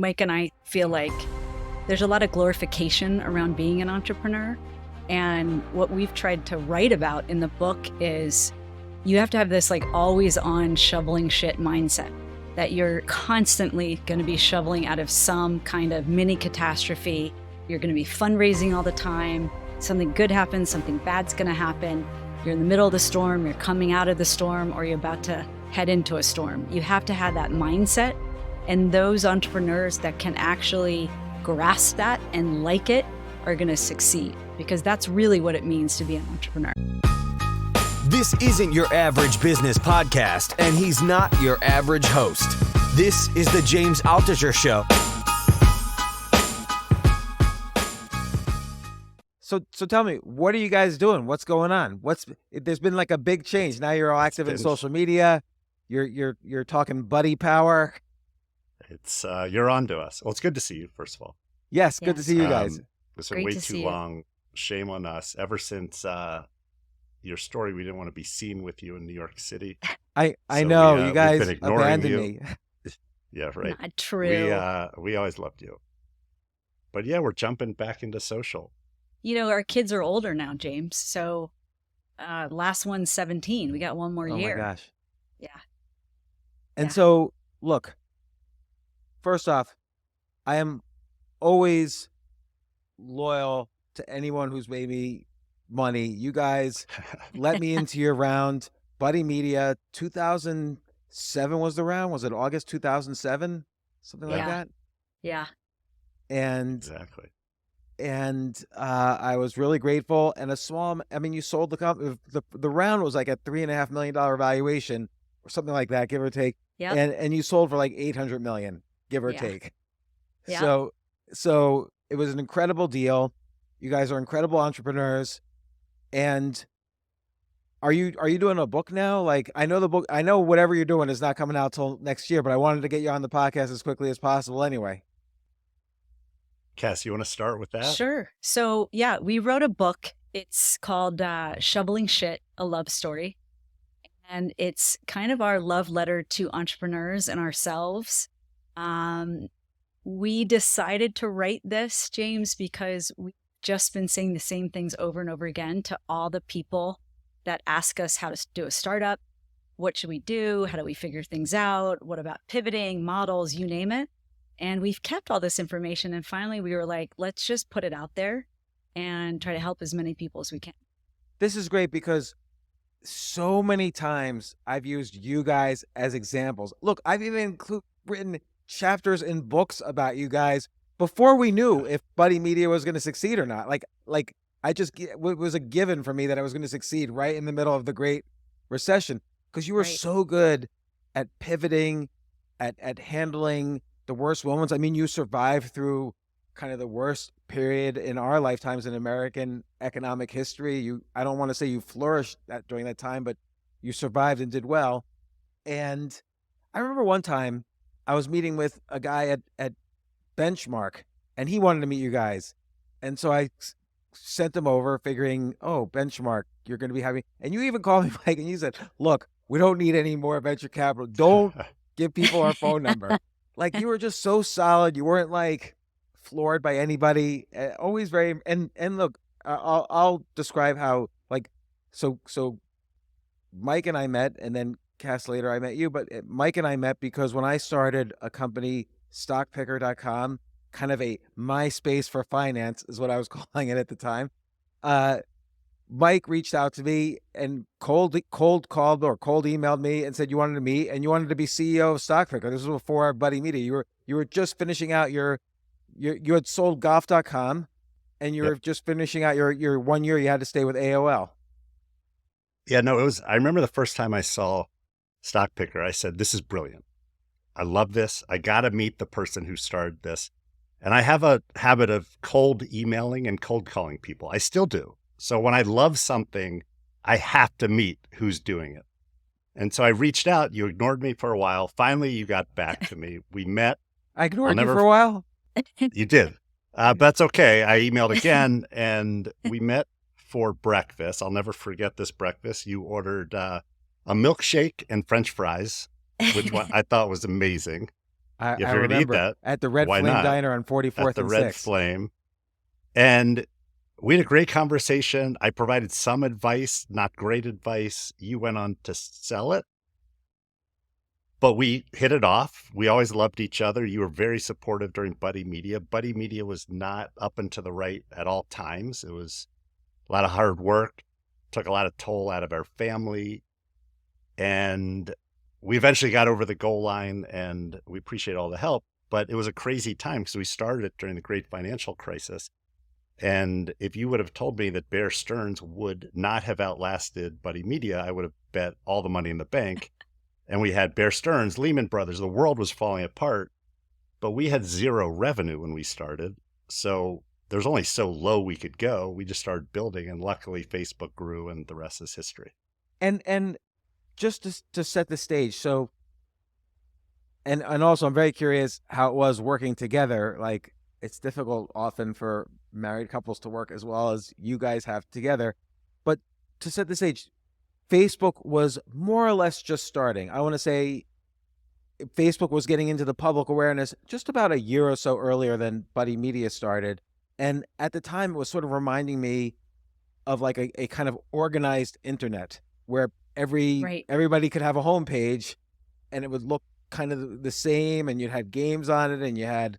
Mike and I feel like there's a lot of glorification around being an entrepreneur. And what we've tried to write about in the book is you have to have this like always on shoveling shit mindset, that you're constantly going to be shoveling out of some kind of mini catastrophe. You're going to be fundraising all the time. Something good happens, something bad's going to happen. You're in the middle of the storm, you're coming out of the storm, or you're about to head into a storm. You have to have that mindset. And those entrepreneurs that can actually grasp that and like it are going to succeed, because that's really what it means to be an entrepreneur. This isn't your average business podcast, and he's not your average host. This is the James Altucher Show. So tell me, what are you guys doing? What's going on? There's been like a big change. Now you're all active in social media. You're talking buddy power. It's you're on to us. Well, it's good to see you, first of all. Yes, good to see you guys. It's been way too long. Shame on us. Ever since your story, we didn't want to be seen with you in New York City. I know you guys abandoned me. Yeah, right. Not true. We always loved you. But yeah, we're jumping back into social. You know, our kids are older now, James. So last one's 17. We got one more year. Oh my gosh. Yeah. And so, look, first off, I am always loyal to anyone who's made me money. You guys let me into your round. Buddy Media, 2007 was the round. Was it August 2007? Something like that? Yeah. And exactly. And I was really grateful. And you sold the company. The round was like a $3.5 million valuation or something like that, give or take. Yeah. And you sold for like 800 million, give or take. Yeah. So it was an incredible deal. You guys are incredible entrepreneurs. And are you doing a book now? Like, I know whatever you're doing is not coming out till next year, but I wanted to get you on the podcast as quickly as possible anyway. Kass, you want to start with that? Sure. So yeah, we wrote a book. It's called Shoveling Shit, A Love Story. And it's kind of our love letter to entrepreneurs and ourselves. We decided to write this, James, because we've just been saying the same things over and over again to all the people that ask us how to do a startup. What should we do? How do we figure things out? What about pivoting, models, you name it? And we've kept all this information. And finally, we were like, let's just put it out there and try to help as many people as we can. This is great because so many times I've used you guys as examples. Look, I've even written chapters in books about you guys before we knew if Buddy Media was going to succeed or not. It was a given for me that I was going to succeed right in the middle of the Great Recession, because you were so good at pivoting, at handling the worst moments. I mean, you survived through kind of the worst period in our lifetimes in American economic history. I don't want to say you flourished during that time, but you survived and did well. And I remember one time I was meeting with a guy at Benchmark, and he wanted to meet you guys. And so I sent him over figuring, Benchmark, you're going to be having, and you even called me, Mike, and you said, look, we don't need any more venture capital. Don't give people our phone number. Like, you were just so solid. You weren't like floored by anybody. Always very, and look, I'll describe how, so Mike and I met, and then Kass later I met you, but Mike and I met because when I started a company, stockpicker.com, kind of a MySpace for finance is what I was calling it at the time. Mike reached out to me and cold called or cold emailed me and said you wanted to meet and you wanted to be CEO of StockPicker. This was before our Buddy Media. You were just finishing out you had sold golf.com and you were just finishing out your 1 year you had to stay with AOL. Yeah, no, I remember the first time I saw StockPicker, I said, this is brilliant. I love this. I got to meet the person who started this. And I have a habit of cold emailing and cold calling people. I still do. So when I love something, I have to meet who's doing it. And so I reached out. You ignored me for a while. Finally, you got back to me. We met. I ignored you for a while? You did. But that's okay. I emailed again, and we met for breakfast. I'll never forget this breakfast. You ordered a milkshake and French fries, which I thought was amazing. I If you're going to eat remember that, at the Red why Flame not? Diner on At 44th the and Red 6th. Flame. And we had a great conversation. I provided some advice, not great advice. You went on to sell it, but we hit it off. We always loved each other. You were very supportive during Buddy Media. Buddy Media was not up and to the right at all times. It was a lot of hard work, took a lot of toll out of our family. And we eventually got over the goal line, and we appreciate all the help. But it was a crazy time because we started it during the great financial crisis. And if you would have told me that Bear Stearns would not have outlasted Buddy Media, I would have bet all the money in the bank. And we had Bear Stearns, Lehman Brothers, the world was falling apart, but we had zero revenue when we started. So there's only so low we could go. We just started building, and luckily Facebook grew, and the rest is history. And just to set the stage, so and also I'm very curious how it was working together. Like, it's difficult often for married couples to work as well as you guys have together. But to set the stage, Facebook was more or less just starting. I want to say Facebook was getting into the public awareness just about a year or so earlier than Buddy Media started. And at the time, it was sort of reminding me of like a kind of organized internet where everybody could have a homepage and it would look kind of the same, and you'd had games on it and you had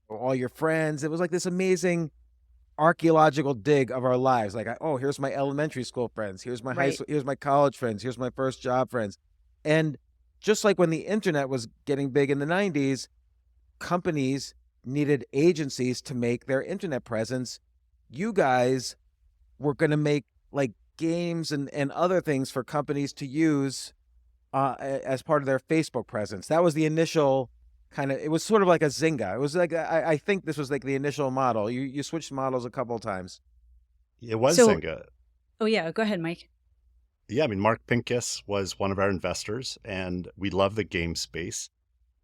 all your friends. It was like this amazing archaeological dig of our lives. Like, oh, here's my elementary school friends. Here's my high school, here's my college friends. Here's my first job friends. And just like when the internet was getting big in the 90s, companies needed agencies to make their internet presence. You guys were going to make like games and other things for companies to use as part of their Facebook presence. That was the initial kind of, it was sort of like a Zynga. It was like, I think this was like the initial model. You switched models a couple of times. It was So- Zynga. Oh, yeah. Go ahead, Mike. Yeah, I mean, Mark Pincus was one of our investors, and we love the game space.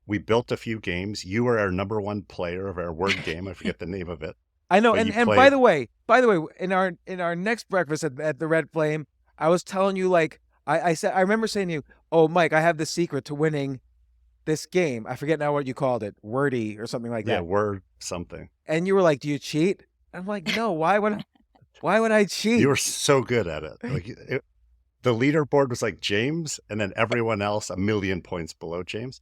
We built a few games. You were our number one player of our word game. I forget the name of it. I know. But And, you and by the way, in our next breakfast at the Red Flame, I was telling you, like, I said, I remember saying to you, oh, Mike, I have the secret to winning this game. I forget now what you called it, wordy or something like Yeah, that. word something. And you were like, do you cheat? I'm like, no, why would I cheat? You were so good at it. Like the leaderboard was like James, and then everyone else a million points below James.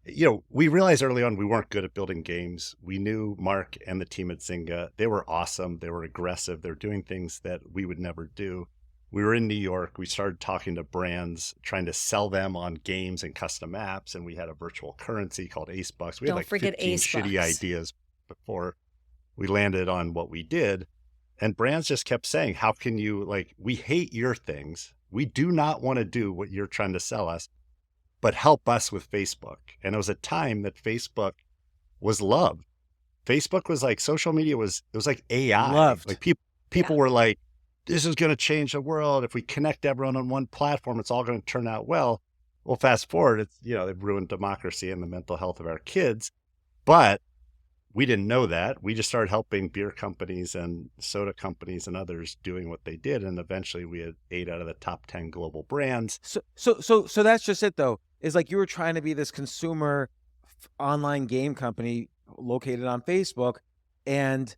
You know, we realized early on we weren't good at building games. We knew Mark and the team at Zynga. They were awesome. They were aggressive. They were doing things that we would never do. We were in New York. We started talking to brands, trying to sell them on games and custom apps. And we had a virtual currency called Ace Bucks. We had Don't like forget 15 Ace shitty Bucks. ideas before we landed on what we did. And brands just kept saying, how can you, like, we hate your things. We do not want to do what you're trying to sell us, but help us with Facebook. And it was a time that Facebook was loved. Facebook was like, social media it was like AI. Loved. Like people were like, this is going to change the world. If we connect everyone on one platform, it's all going to turn out well. Well, fast forward, it's, you know, they've ruined democracy and the mental health of our kids. But we didn't know that. We just started helping beer companies and soda companies and others doing what they did. And eventually we had 8 out of the top 10 global brands. So that's just it, though. Is like you were trying to be this consumer online game company located on Facebook, and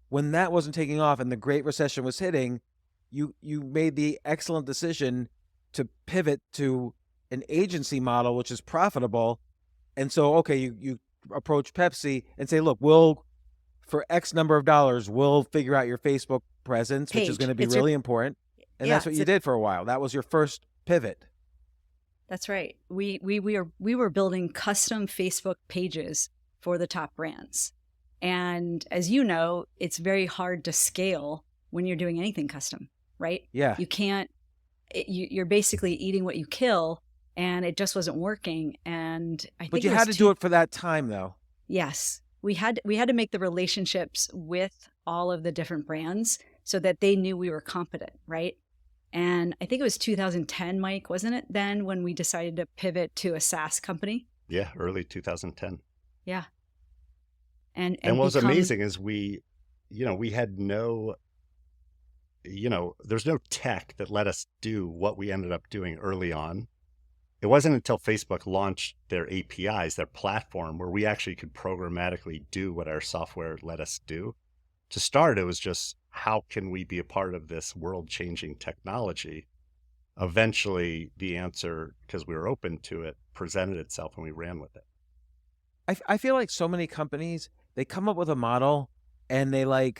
when that wasn't taking off and the Great Recession was hitting, you made the excellent decision to pivot to an agency model, which is profitable. And so, okay, you approach Pepsi and say, look, for X number of dollars, we'll figure out your Facebook presence, which is going to be really important. And that's what you did for a while. That was your first pivot. That's right. We were building custom Facebook pages for the top brands. And as you know, it's very hard to scale when you're doing anything custom, right? Yeah. You can't, you're basically eating what you kill, and it just wasn't working. And I think But you had to do it for that time, though. Yes. We had to make the relationships with all of the different brands so that they knew we were competent, right? And I think it was 2010, Mike, wasn't it then, when we decided to pivot to a SaaS company? Yeah, early 2010. Yeah. And what was amazing is we had no, there's no tech that let us do what we ended up doing early on. it wasn't until Facebook launched their APIs, their platform, where we actually could programmatically do what our software let us do. To start, it was just, how can we be a part of this world-changing technology? Eventually, the answer, because we were open to it, presented itself and we ran with it. I feel like so many companies, they come up with a model and they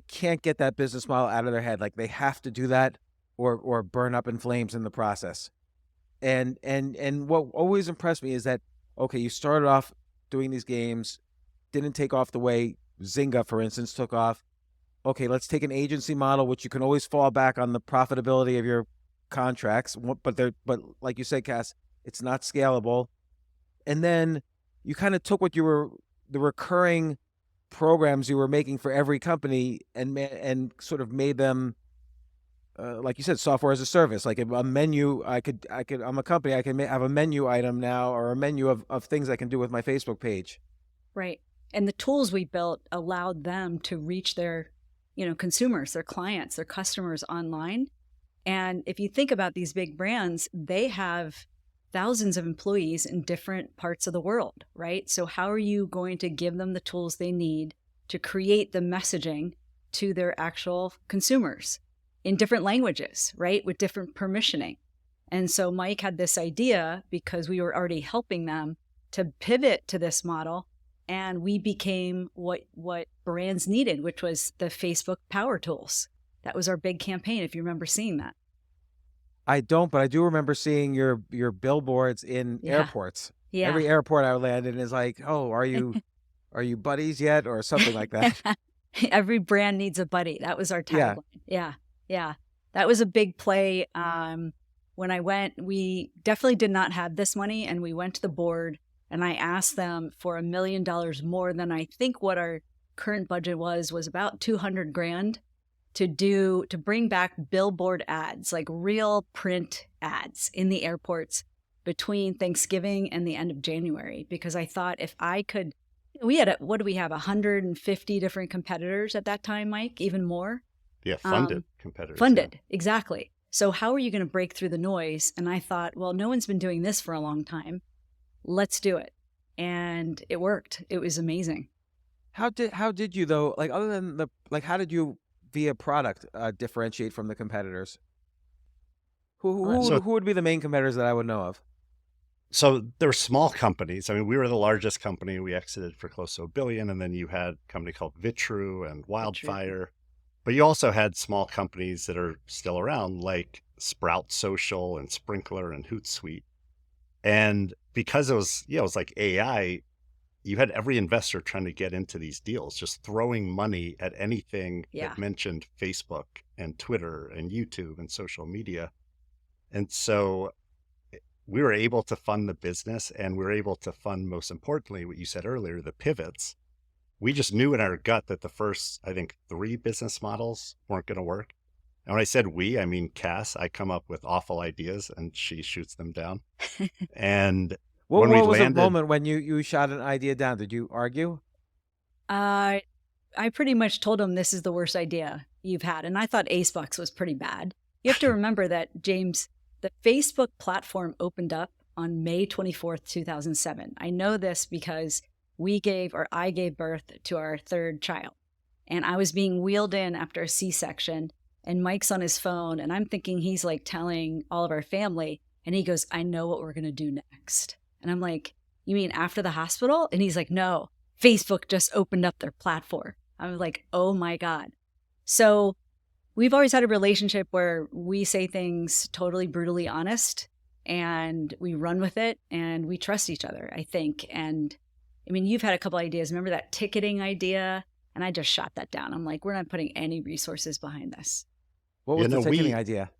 can't get that business model out of their head. Like they have to do that or burn up in flames in the process. And what always impressed me is that, okay, you started off doing these games, didn't take off the way Zynga, for instance, took off. Okay, let's take an agency model, which you can always fall back on the profitability of your contracts, but like you said, Kass, it's not scalable. And then you kind of took the recurring programs you were making for every company and sort of made them, like you said, software as a service, like a menu. I'm a company, I can have a menu item now, or a menu of things I can do with my Facebook page. Right. And the tools we built allowed them to reach their, consumers, their clients, their customers online. And if you think about these big brands, they have thousands of employees in different parts of the world, right? So how are you going to give them the tools they need to create the messaging to their actual consumers in different languages, right? With different permissioning. And so Mike had this idea, because we were already helping them, to pivot to this model. And we became what brands needed, which was the Facebook Power Tools. That was our big campaign, if you remember seeing that. I don't, but I do remember seeing your billboards in airports. Yeah. Every airport I landed in is like, oh, are you buddies yet, or something like that? Every brand needs a buddy. That was our tagline. Yeah. That was a big play. When I went, we definitely did not have this money, and we went to the board and I asked them for $1 million more than I think what our current budget was about $200,000 to bring back billboard ads, like real print ads in the airports between Thanksgiving and the end of January. Because I thought, if I could, we had, 150 different competitors at that time, Mike, even more. Yeah, funded competitors. Funded, yeah. Exactly. So how are you going to break through the noise? And I thought, well, no one's been doing this for a long time. Let's do it. And it worked. It was amazing. How did you, though, like, other than how did you via product differentiate from the competitors? Who would be the main competitors that I would know of? So there were small companies. I mean, we were the largest company. We exited for close to $1 billion. And then you had a company called Vitru and Wildfire. But you also had small companies that are still around, like Sprout Social and Sprinkler and Hootsuite. And because it was like AI, you had every investor trying to get into these deals, just throwing money at anything that mentioned Facebook and Twitter and YouTube and social media. And so we were able to fund the business, and we were able to fund, most importantly, what you said earlier, the pivots. We just knew in our gut that the first, I think, 3 business models weren't going to work. And when I said we, I mean Kass. I come up with awful ideas and she shoots them down. And what was the moment when you shot an idea down? Did you argue? I pretty much told him, this is the worst idea you've had. And I thought Acebucks was pretty bad. You have to remember that, James, the Facebook platform opened up on May 24th, 2007. I know this because I gave birth to our 3rd child. And I was being wheeled in after a C-section, and Mike's on his phone, and I'm thinking he's like telling all of our family, and he goes, I know what we're going to do next. And I'm like, you mean after the hospital? And he's like, no, Facebook just opened up their platform. I was like, oh my God. So we've always had a relationship where we say things totally brutally honest, and we run with it, and we trust each other, I think. And I mean, you've had a couple ideas. Remember that ticketing idea? And I just shot that down. I'm like, we're not putting any resources behind this. What was the ticketing idea?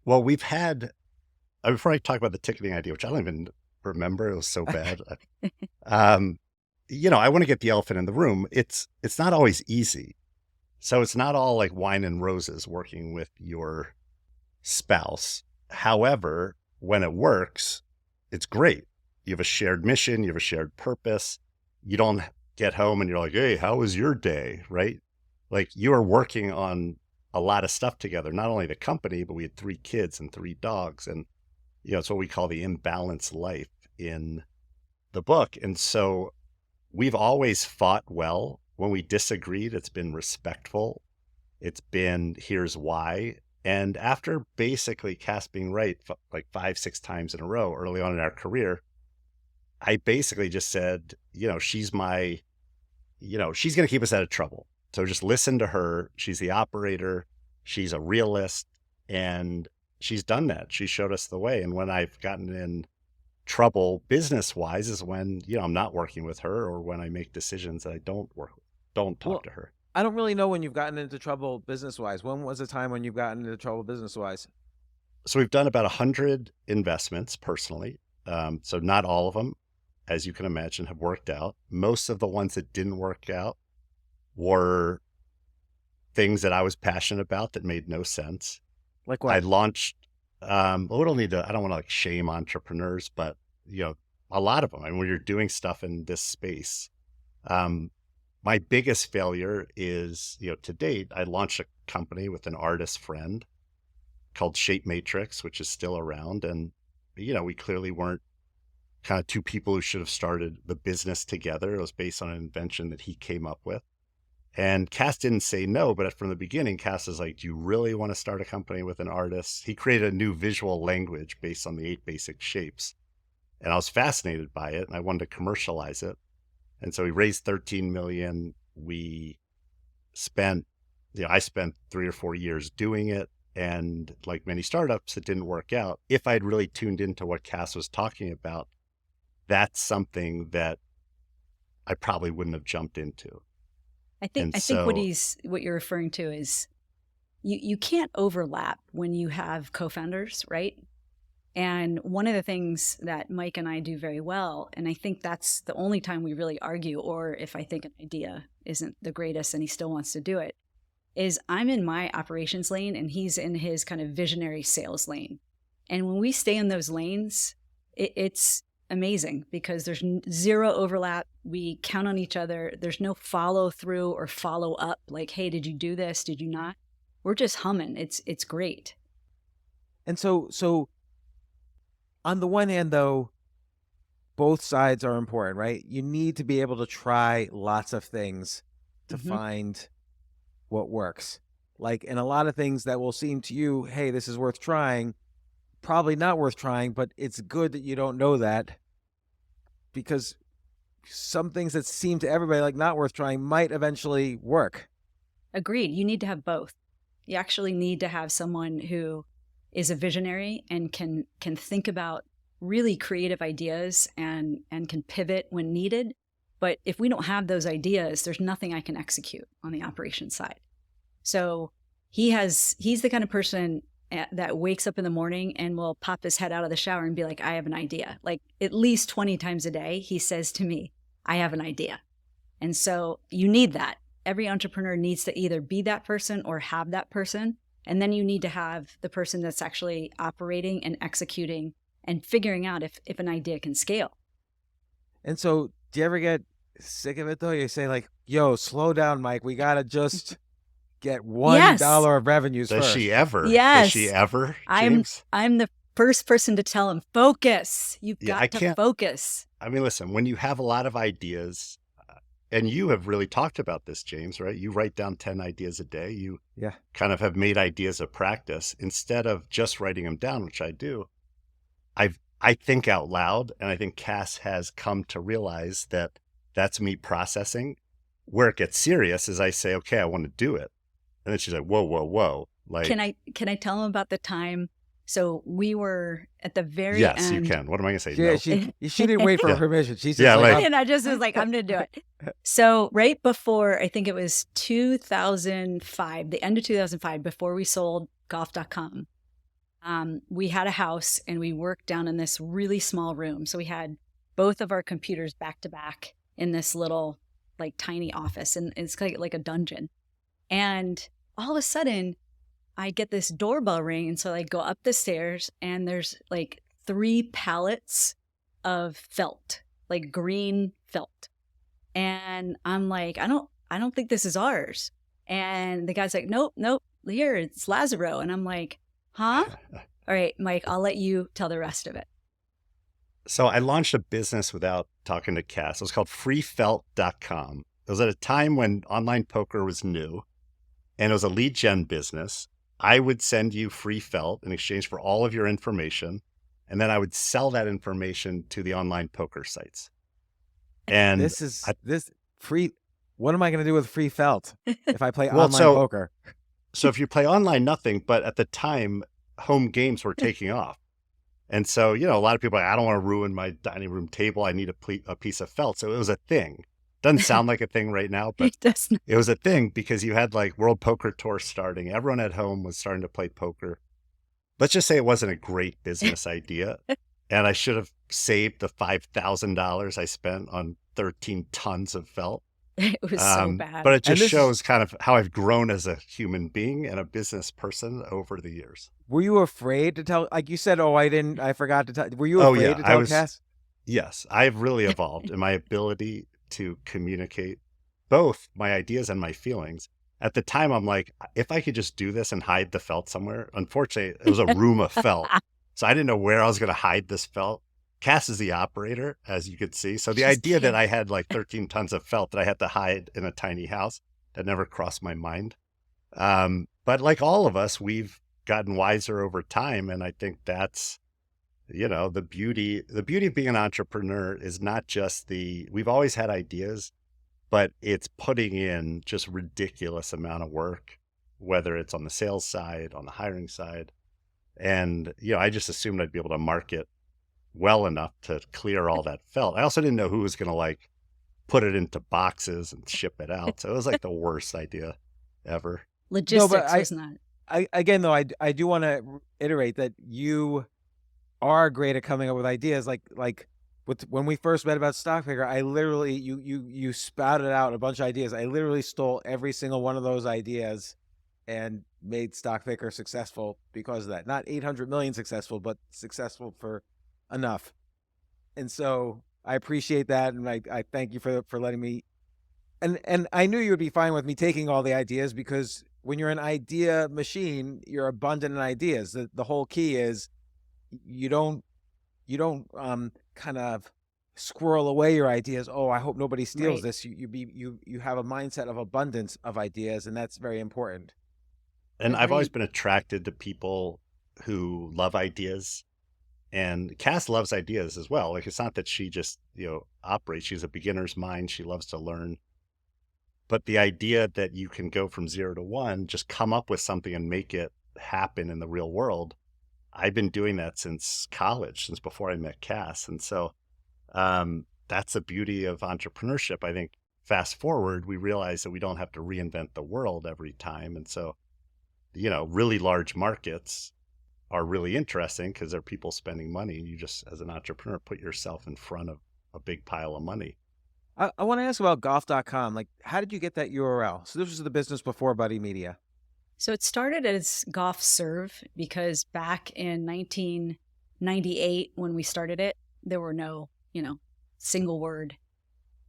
Well, we've had, before I talk about the ticketing idea, which I don't even remember, it was so bad. I want to get the elephant in the room. It's not always easy. So it's not all like wine and roses working with your spouse. However, when it works, it's great. You have a shared mission, you have a shared purpose. You don't get home and you're like, hey, how was your day, right? Like, you are working on a lot of stuff together, not only the company, but we had 3 kids and 3 dogs. And it's what we call the imbalanced life in the book. And so we've always fought well. When we disagreed, it's been respectful. It's been, here's why. And after basically Kass being right like 5-6 times in a row early on in our career, I basically just said, she's going to keep us out of trouble. So just listen to her. She's the operator. She's a realist. And she's done that. She showed us the way. And when I've gotten in trouble business-wise is when, I'm not working with her, or when I make decisions that I don't talk to her. I don't really know when you've gotten into trouble business-wise. When was the time when you've gotten into trouble business-wise? So we've done about 100 investments personally. So not all of them, as you can imagine, have worked out. Most of the ones that didn't work out were things that I was passionate about that made no sense. Like what? I launched, I don't want to shame entrepreneurs, but a lot of them. And when you're doing stuff in this space, my biggest failure is, to date, I launched a company with an artist friend called Shape Matrix, which is still around. And, we clearly weren't kind of two people who should have started the business together. It was based on an invention that he came up with. And Kass didn't say no, but from the beginning, Kass is like, do you really want to start a company with an artist? He created a new visual language based on the 8 basic shapes. And I was fascinated by it, and I wanted to commercialize it. And so we raised 13 million. We spent, I spent 3 or 4 years doing it. And like many startups, it didn't work out. If I'd really tuned into what Kass was talking about, that's something that I probably wouldn't have jumped into. I think what you're referring to is you can't overlap when you have co-founders, right? And one of the things that Mike and I do very well, and I think that's the only time we really argue, or if I think an idea isn't the greatest and he still wants to do it, is I'm in my operations lane and he's in his kind of visionary sales lane. And when we stay in those lanes, it's amazing because there's zero overlap. We count on each other. There's no follow through or follow up. Like, hey, did you do this? Did you not? We're just humming. It's great. And so on the one hand, though, both sides are important, right? You need to be able to try lots of things to find what works. Like, and a lot of things that will seem to you, hey, this is worth trying, probably not worth trying, but it's good that you don't know that, because some things that seem to everybody like not worth trying might eventually work. Agreed. You need to have both. You actually need to have someone who is a visionary and can think about really creative ideas and can pivot when needed. But if we don't have those ideas, there's nothing I can execute on the operations side. So he's the kind of person that wakes up in the morning and will pop his head out of the shower and be like, I have an idea. Like at least 20 times a day, he says to me, I have an idea. And so you need that. Every entrepreneur needs to either be that person or have that person. And then you need to have the person that's actually operating and executing and figuring out if an idea can scale. And so do you ever get sick of it though? You say like, yo, slow down, Mike. We got to just get $1 of revenues Does first. she ever? Yes. Does she ever, James? I'm the first person to tell him, focus. You've got to focus. I mean, listen, when you have a lot of ideas, and you have really talked about this, James, right? You write down 10 ideas a day. You kind of have made ideas a practice instead of just writing them down, which I do. I think out loud, and I think Kass has come to realize that that's me processing. Where it gets serious is I say, okay, I want to do it. And then she's like, whoa, whoa, whoa. Like, can I tell him about the time? So we were at the very end. Yes, you can. What am I going to say? Yeah, No. she didn't wait for permission. She's just and I just was like, I'm going to do it. So right before, I think it was 2005, the end of 2005, before we sold golf.com, we had a house and we worked down in this really small room. So we had both of our computers back to back in this little like tiny office, and it's like a dungeon. And all of a sudden I get this doorbell ring. And so I go up the stairs and there's like 3 pallets of felt, like green felt. And I'm like, I don't think this is ours. And the guy's like, nope, here, it's Lazerow. And I'm like, huh? All right, Mike, I'll let you tell the rest of it. So I launched a business without talking to Kass. It was called freefelt.com. It was at a time when online poker was new, and it was a lead gen business. I would send you free felt in exchange for all of your information, and then I would sell that information to the online poker sites. And this free. What am I going to do with free felt if I play well, online poker? So if you play online, nothing. But at the time, home games were taking off. And so, a lot of people are like, I don't want to ruin my dining room table. I need a piece of felt. So it was a thing. Doesn't sound like a thing right now, but it was a thing because you had like World Poker Tour starting. Everyone at home was starting to play poker. Let's just say it wasn't a great business idea. And I should have saved the $5,000 I spent on 13 tons of felt. It was so bad. But it just shows kind of how I've grown as a human being and a business person over the years. Were you afraid to tell, like you said, I forgot to tell, were you afraid to tell Kass? Yes, I've really evolved in my ability to communicate both my ideas and my feelings. At the time, I'm like, if I could just do this and hide the felt somewhere. Unfortunately, it was a room of felt. So I didn't know where I was going to hide this felt. Kass is the operator, as you could see. So the idea that I had like 13 tons of felt that I had to hide in a tiny house, that never crossed my mind. But like all of us, we've gotten wiser over time. And I think that's, the beauty of being an entrepreneur is not just we've always had ideas, but it's putting in just ridiculous amount of work, whether it's on the sales side, on the hiring side. And, I just assumed I'd be able to market well enough to clear all that felt. I also didn't know who was going to like put it into boxes and ship it out. So it was like the worst idea ever. Logistics was not. I do want to iterate that you are great at coming up with ideas. Like when we first met about Stock Picker, I literally, you spouted out a bunch of ideas. I literally stole every single one of those ideas and made Stock Picker successful because of that. Not 800 million successful, but successful for enough. And so I appreciate that. And I thank you for letting me, and I knew you would be fine with me taking all the ideas because when you're an idea machine, you're abundant in ideas. The whole key is you don't kind of squirrel away your ideas. Oh, I hope nobody steals this. You have a mindset of abundance of ideas, and that's very important. And I've always been attracted to people who love ideas. And Kass loves ideas as well. Like, it's not that she just, operates. She's a beginner's mind. She loves to learn. But the idea that you can go from 0 to 1, just come up with something and make it happen in the real world. I've been doing that since college, since before I met Kass. And so that's the beauty of entrepreneurship. I think fast forward, we realize that we don't have to reinvent the world every time. And so, really large markets are really interesting because there are people spending money, and you just, as an entrepreneur, put yourself in front of a big pile of money. I want to ask about golf.com. Like, how did you get that URL? So this was the business before Buddy Media. So it started as Golf Serve because back in 1998, when we started it, there were no, single word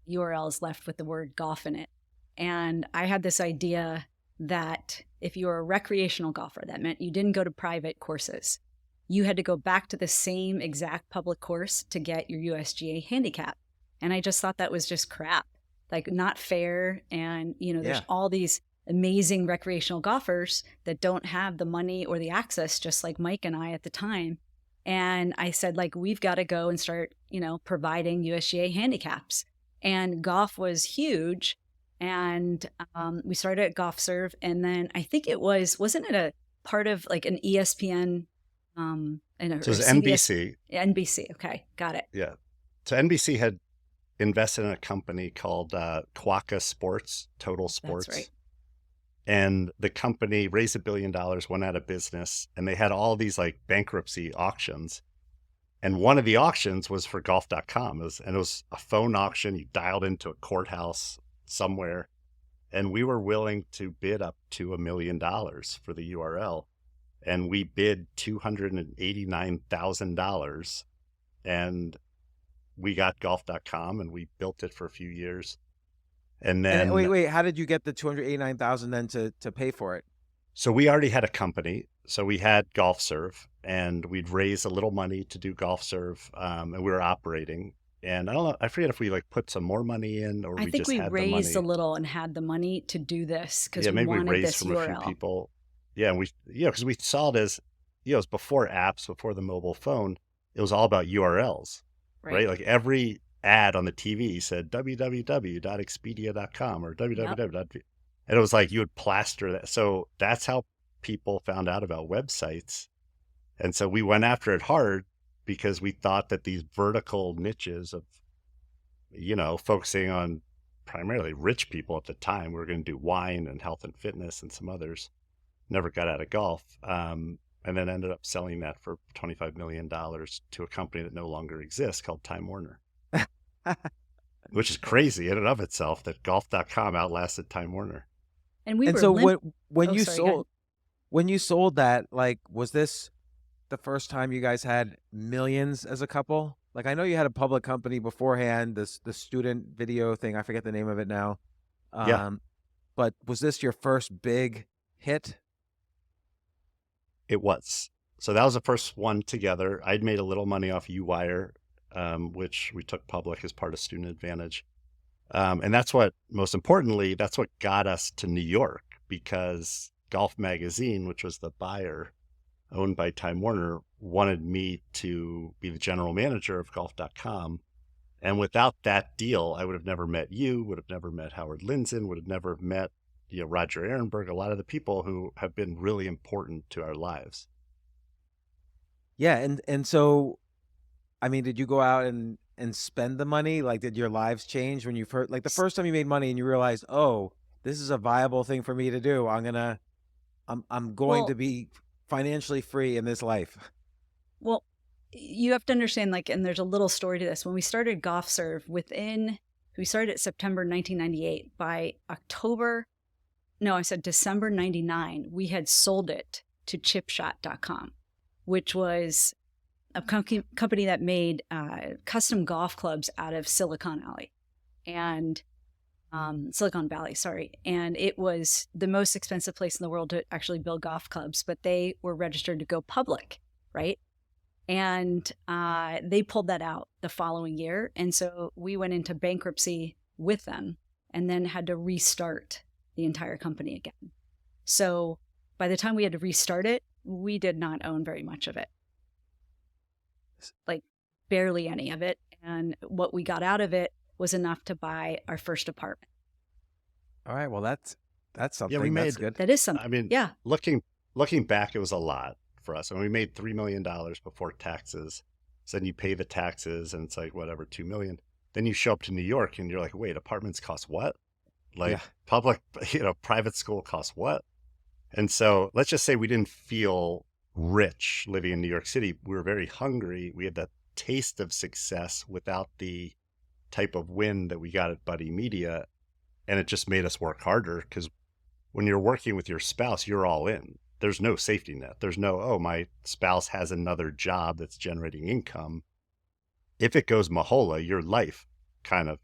URLs left with the word golf in it. And I had this idea that if you were a recreational golfer, that meant you didn't go to private courses. You had to go back to the same exact public course to get your USGA handicap. And I just thought that was just crap, like not fair. And, there's all these amazing recreational golfers that don't have the money or the access, just like Mike and I at the time. And I said, we've got to go and start, providing USGA handicaps. And golf was huge. And we started at Golf Serve. And then I think wasn't it a part of like an ESPN? So it was NBC. NBC. Okay. Got it. Yeah. So NBC had invested in a company called Quokka Sports, Total Sports. That's right. And the company raised $1 billion, went out of business, and they had all these like bankruptcy auctions. And one of the auctions was for golf.com. It was a phone auction. You dialed into a courthouse somewhere, and we were willing to bid up to $1 million for the URL. And we bid $289,000, and we got golf.com, and we built it for a few years. And then wait, how did you get the $289,000 then to pay for it? So we already had a company. So we had Golf Serve, and we'd raised a little money to do Golf Serve, and we were operating. And I don't know, I forget if we like put some more money in or I we think just we had the raised a money. little and had the money to do this because Yeah, we maybe we wanted raised this from a few URL, people. Yeah, and because we saw it as, it was before apps, before the mobile phone. It was all about URLs, right? right? Like every ad on the TV said www.expedia.com or Yep. www. And it was like you would plaster that. So that's how people found out about websites. And so we went after it hard because we thought that these vertical niches of, focusing on primarily rich people at the time, we were going to do wine and health and fitness and some others. Never got out of golf. And then ended up selling that for $25 million to a company that no longer exists called Time Warner, which is crazy in and of itself that golf.com outlasted Time Warner. And we And were so when Oh, you sorry, go ahead. sold that, like, was this the first time you guys had millions as a couple? Like, I know you had a public company beforehand, the student video thing. I forget the name of it now. Yeah, But was this your first big hit? it was. So that was the first one together. I'd made a little money off UWire, which we took public as part of Student Advantage. And that's what, most importantly, that's what got us to New York, because Golf Magazine, which was the buyer owned by Time Warner, wanted me to be the general manager of golf.com. And without that deal, I would have never met you, would have never met Howard Lindzen, would have never met Roger Ehrenberg, a lot of the people who have been really important to our lives. Yeah, and so, I mean, did you go out and spend the money? Like, did your lives change when you first, like, the first time you made money and you realized, oh, this is a viable thing for me to do. I'm going to Well, be financially free in this life. well, you have to understand, like, and there's a little story to this. When we started Golf Serve, we started at September 1998. By December 99, we had sold it to chipshot.com, which was a company that made custom golf clubs out of Silicon Valley and Silicon Valley, sorry. And it was the most expensive place in the world to actually build golf clubs, but they were registered to go public, right? And they pulled that out the following year. And so we went into bankruptcy with them and then had to restart the entire company again. So by the time we had to restart it, we did not own very much of it, like barely any of it. And what we got out of it was enough to buy our first apartment. All right, well, that's something. we That's made, good. That is something. I mean, Yeah. looking back, it was a lot for us. And we made $3 million before taxes. So then you pay the taxes and it's like, whatever, 2 million. Then you show up to New York and you're like, wait, apartments cost what? Like Yeah. public, private school costs what? And so let's just say we didn't feel rich living in New York City. We were very hungry. We had that taste of success without the type of win that we got at Buddy Media. And it just made us work harder, because when you're working with your spouse, you're all in. There's no safety net. There's no, oh, my spouse has another job that's generating income. If it goes Mahola, your life kind of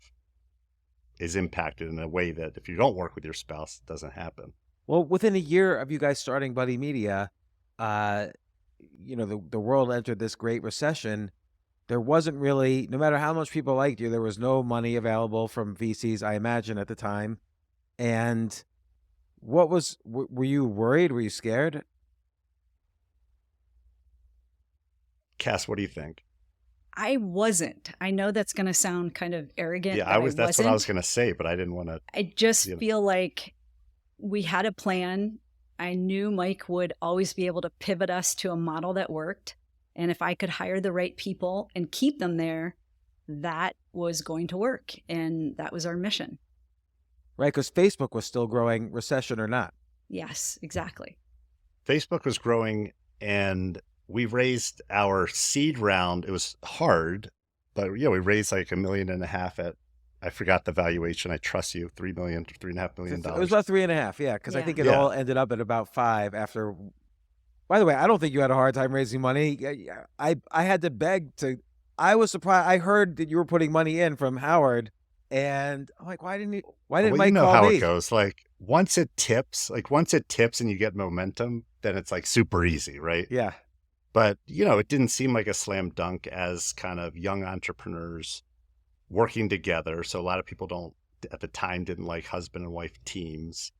is impacted in a way that if you don't work with your spouse, it doesn't happen. Well, within a year of you guys starting Buddy Media, the world entered this great recession. There wasn't really, no matter how much people liked you, there was no money available from VCs, I imagine, at the time. And were you worried? Were you scared? Cass, what do you think? I wasn't. I know that's going to sound kind of arrogant. Yeah, but that's what I was wasn't. going to say, but I didn't want to. I just feel like we had a plan. I knew Mike would always be able to pivot us to a model that worked. And if I could hire the right people and keep them there, that was going to work. And that was our mission. Right, because Facebook was still growing, recession or not. Yes, exactly. Facebook was growing, and we raised our seed round. It was hard, but we raised like $1.5 million at, I forgot the valuation. I trust you, $3 million, $3.5 million. It was about 3.5, yeah, because I Yeah. think it all ended up at about 5 after. By the way, I don't think you had a hard time raising money. I had to beg to. I was surprised. I heard that you were putting money in from Howard, And I'm like, why didn't Well, you Mike know call how it me? goes. Like once it tips and you get momentum, then it's like super easy, right? Yeah. But, it didn't seem like a slam dunk as kind of young entrepreneurs working together. So a lot of people at the time didn't like husband and wife teams.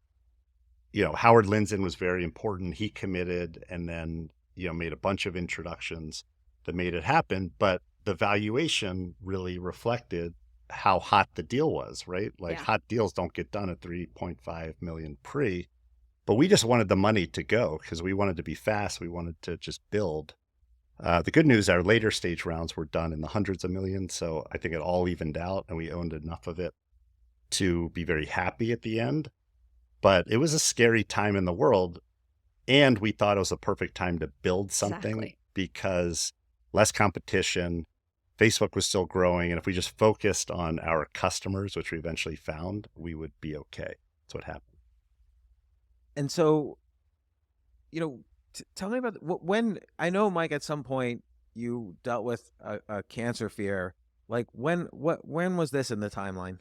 Howard Lindzen was very important. He committed and then, made a bunch of introductions that made it happen. But the valuation really reflected how hot the deal was, right? Like Yeah. hot deals don't get done at 3.5 million pre, but we just wanted the money to go because we wanted to be fast. We wanted to just build. The good news, our later stage rounds were done in the hundreds of millions. So I think it all evened out and we owned enough of it to be very happy at the end. But it was a scary time in the world. And we thought it was a perfect time to build something Exactly. because less competition, Facebook was still growing. And if we just focused on our customers, which we eventually found, we would be okay. That's what happened. And so, tell me about when I know, Mike, at some point you dealt with a cancer fear. Like when was this in the timeline?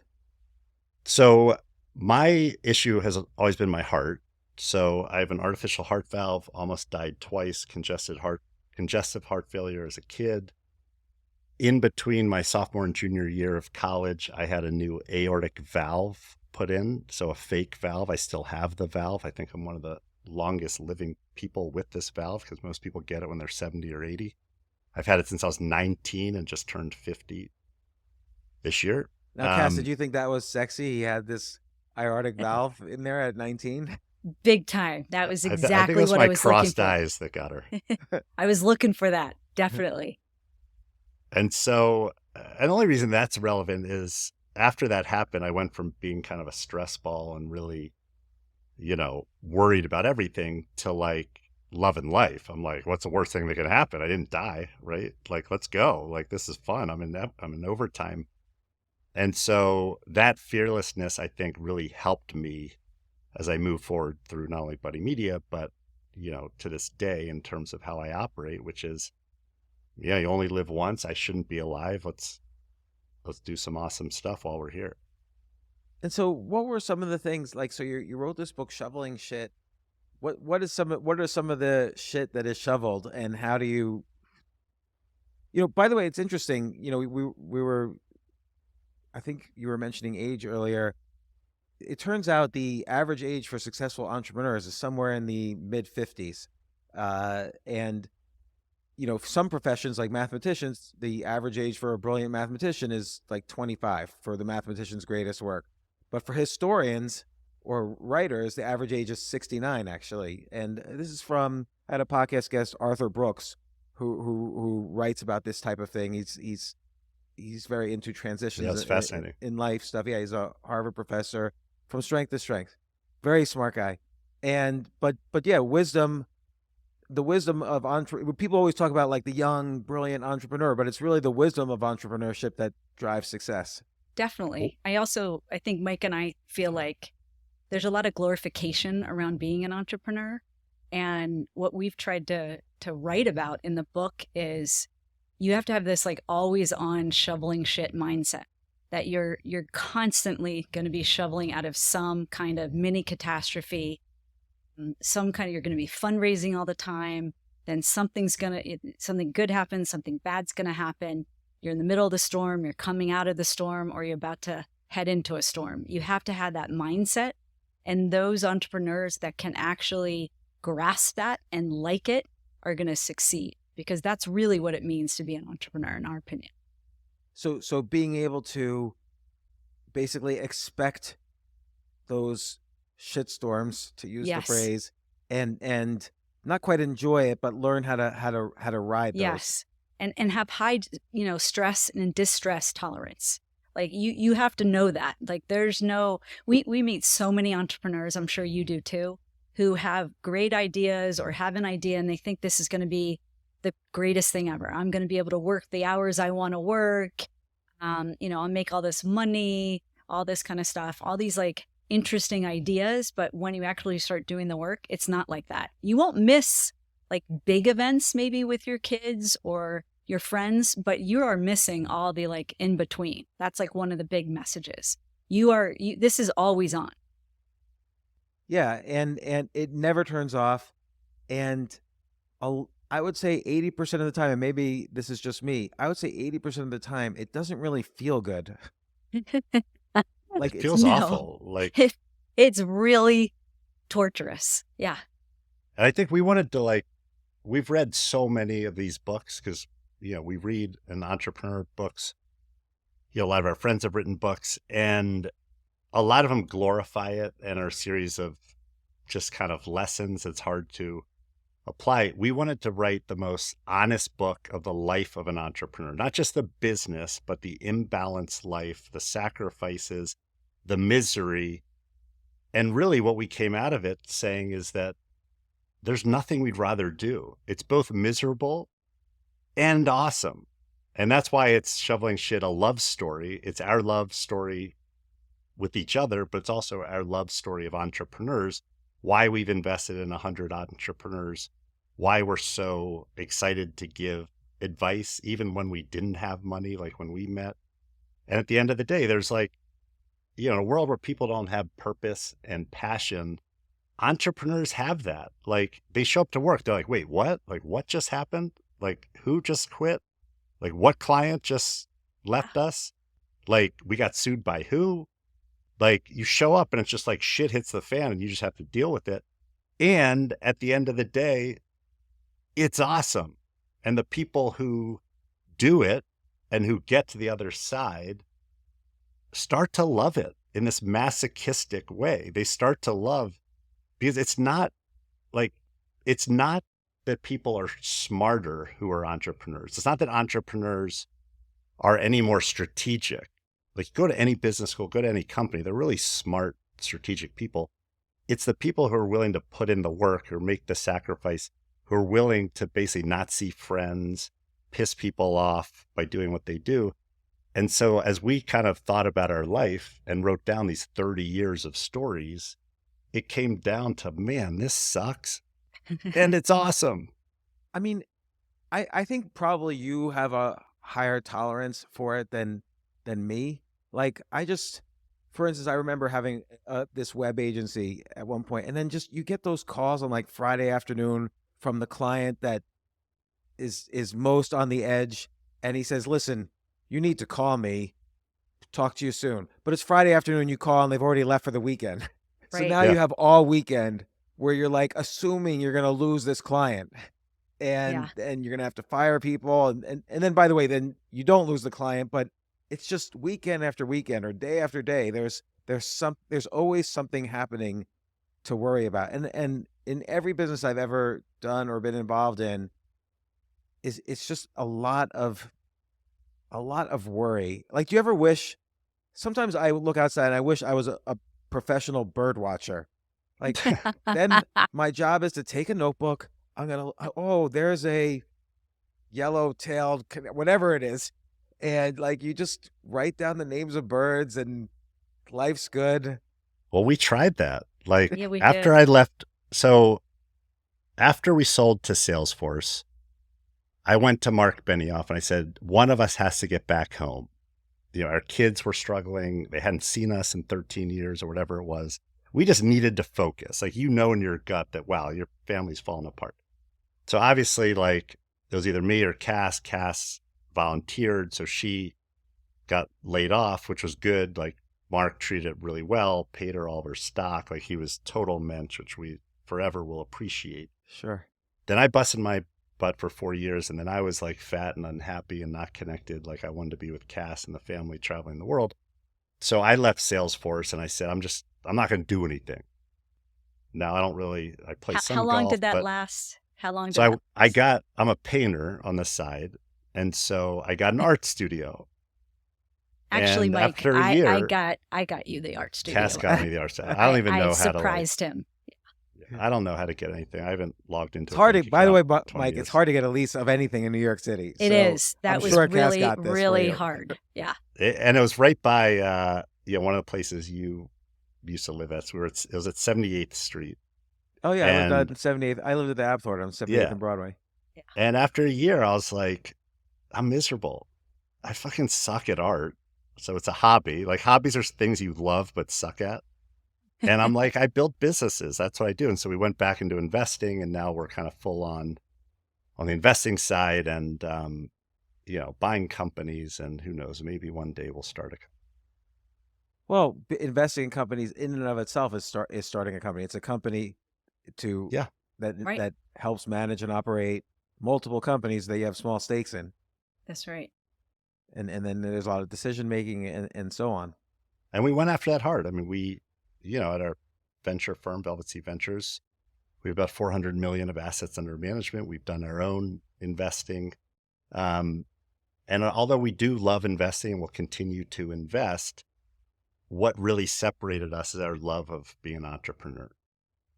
So my issue has always been my heart. So I have an artificial heart valve, almost died twice, congestive heart failure as a kid. In between my sophomore and junior year of college, I had a new aortic valve put in. So a fake valve. I still have the valve. I think I'm one of the longest living people with this valve because most people get it when they're 70 or 80. I've had it since I was 19 and just turned 50 this year. Now, Kass, did you think that was sexy? He had this aortic valve in there at 19. Big time. That was I think exactly it was what my I was looking crossed for. eyes that got her. I was looking for that, definitely. And so, and the only reason that's relevant is after that happened, I went from being kind of a stress ball and really, worried about everything to like loving life. I'm like, what's the worst thing that can happen? I didn't die, right? Like, let's go. Like, this is fun. I'm in overtime. And so that fearlessness, I think, really helped me as I move forward through not only Buddy Media, but, to this day in terms of how I operate, which is, you only live once. I shouldn't be alive. Let's do some awesome stuff while we're here. And so, what were some of the things like? So you wrote this book, Shoveling Shit. What are some of the shit that is shoveled, and how do you? By the way, it's interesting. We were. I think you were mentioning age earlier. It turns out the average age for successful entrepreneurs is somewhere in the mid-50s, and some professions like mathematicians, the average age for a brilliant mathematician is like 25 for the mathematician's greatest work. But for historians or writers, the average age is 69, actually. And this is I had a podcast guest, Arthur Brooks, who writes about this type of thing. He's very into transitions. Yeah, it's fascinating. In life stuff. Yeah, he's a Harvard professor from strength to strength. Very smart guy. But yeah, wisdom. The wisdom of people always talk about like the young, brilliant entrepreneur, but it's really the wisdom of entrepreneurship that drives success. Definitely. I think Mike and I feel like there's a lot of glorification around being an entrepreneur. And what we've tried to write about in the book is you have to have this like always on shoveling shit mindset that you're constantly going to be shoveling out of some kind of mini catastrophe. You're going to be fundraising all the time. Then something good happens, something bad's going to happen. You're in the middle of the storm, you're coming out of the storm, or you're about to head into a storm. You have to have that mindset. And those entrepreneurs that can actually grasp that and like it are going to succeed, because that's really what it means to be an entrepreneur, in our opinion. So being able to basically expect those shitstorms, to use the phrase, and not quite enjoy it, but learn how to ride those. Yes. And have high, stress and distress tolerance. Like you have to know that. Like we meet so many entrepreneurs, I'm sure you do too, who have great ideas or have an idea and they think this is going to be the greatest thing ever. I'm going to be able to work the hours I want to work. I'll make all this money, all this kind of stuff, all these like interesting ideas. But when you actually start doing the work, it's not like that. You won't miss like big events maybe with your kids, or your friends, but you are missing all the like in between. That's like one of the big messages. This is always on. Yeah, and it never turns off. And I would say 80% of the time, and maybe this is just me, I would say 80% of the time, it doesn't really feel good. Like It feels awful. Like, it's really torturous. Yeah. and I think we wanted to like, we've read so many of these books because, we read an entrepreneur books. A lot of our friends have written books, and a lot of them glorify it and are a series of just kind of lessons. It's hard to apply. We wanted to write the most honest book of the life of an entrepreneur, not just the business, but the imbalanced life, the sacrifices, the misery. And really what we came out of it saying is that there's nothing we'd rather do. It's both miserable and awesome. And that's why it's Shoveling Shit a love story. It's our love story with each other, but it's also our love story of entrepreneurs, why we've invested in 100 entrepreneurs, why we're so excited to give advice, even when we didn't have money, like when we met. And at the end of the day, there's like, in a world where people don't have purpose and passion, entrepreneurs have that. Like they show up to work. They're like, wait, what? Like what just happened? Like who just quit? Like what client just left us? Like we got sued by who? Like you show up and it's just like shit hits the fan and you just have to deal with it. And at the end of the day, it's awesome. And the people who do it and who get to the other side start to love it in this masochistic way. They start to love because it's not that people are smarter who are entrepreneurs. It's not that entrepreneurs are any more strategic. Like go to any business school, go to any company, they're really smart, strategic people. It's the people who are willing to put in the work or make the sacrifice, who are willing to basically not see friends, piss people off by doing what they do. And so as we kind of thought about our life and wrote down these 30 years of stories, it came down to, man, this sucks. And it's awesome. I mean, I think probably you have a higher tolerance for it than me. Like for instance, I remember having this web agency at one point, and then just you get those calls on like Friday afternoon from the client that is most on the edge, and he says, listen, you need to call me, talk to you soon. But it's Friday afternoon, you call and they've already left for the weekend. So Right. now Yeah. you have all weekend where you're like assuming you're going to lose this client and you're going to have to fire people. And then, by the way, then you don't lose the client, but it's just weekend after weekend or day after day. There's always something happening to worry about. And in every business I've ever done or been involved in, it's just a lot of worry. Like, do you ever wish? Sometimes I look outside and I wish I was a professional bird watcher. Like, then my job is to take a notebook. There's a yellow-tailed, whatever it is, and like you just write down the names of birds, and life's good. Well, we tried that. Like Yeah, we after did. I left, so after we sold to Salesforce, I went to Mark Benioff and I said, one of us has to get back home. Our kids were struggling. They hadn't seen us in 13 years or whatever it was. We just needed to focus. Like, in your gut that, wow, your family's falling apart. So obviously, like, it was either me or Kass. Kass volunteered, so she got laid off, which was good. Like, Mark treated it really well, paid her all of her stock. Like, he was total mensch, which we forever will appreciate. Sure. Then I busted my butt for 4 years, and then I was like fat and unhappy and not connected. Like, I wanted to be with Kass and the family traveling the world. So I left Salesforce and I said, I'm not going to do anything. Now I play some How long golf, did that but- last? How long did So that I'm a painter on the side. And so I got an art studio. Actually, And Mike, after a I year, got you the art studio. Cass got me the art studio. I don't even know how to surprised him. I don't know how to get anything. I haven't logged into It's hard to, bank by the way, account in 20 Mike, years. it's hard to get a lease of anything in New York City. It So is. That I'm was sure Cass really, got this for really you. hard. Yeah. And it was right by one of the places you used to live at. So it was at 78th Street. Oh yeah, I lived And- on 78th. I lived at the App Store on 78th Yeah. and Broadway. And after a year, I was like, I'm miserable. I fucking suck at art. So it's a hobby. Like hobbies are things you love but suck at. And I'm like, I build businesses. That's what I do. And so we went back into investing, and now we're kind of full on the investing side, and buying companies, and who knows, maybe one day we'll start a. Well, investing in companies in and of itself is starting a company. It's a company to Yeah. Right. that helps manage and operate multiple companies that you have small stakes in, That's right. and then there's a lot of decision making and so on. And we went after that hard. I mean, we, at our venture firm, Velvet Sea Ventures, we have about 400 million of assets under management. We've done our own investing. And although we do love investing and will continue to invest, what really separated us is our love of being an entrepreneur.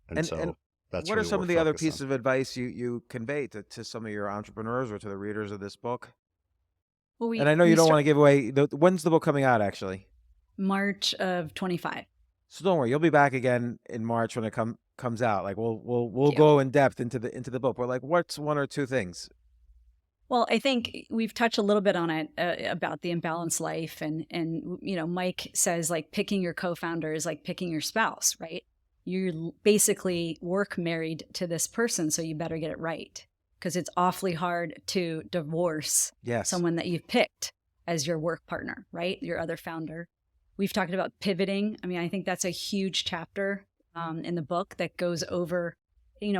And so that's what are really some what of the we're other focused on. pieces of advice you convey to some of your entrepreneurs or to the readers of this book? Well, And I know you don't want to give away when's the book coming out, actually? March of 25. So don't worry, you'll be back again in March when it comes out. Like we'll Thank you. go in depth into the book. But like, what's one or two things? Well, I think we've touched a little bit on it about the imbalanced life, and Mike says like picking your co-founder is like picking your spouse, right? You basically work married to this person, so you better get it right, because it's awfully hard to divorce someone that you've picked as your work partner, right? Your other founder. We've talked about pivoting. I mean, I think that's a huge chapter in the book that goes over,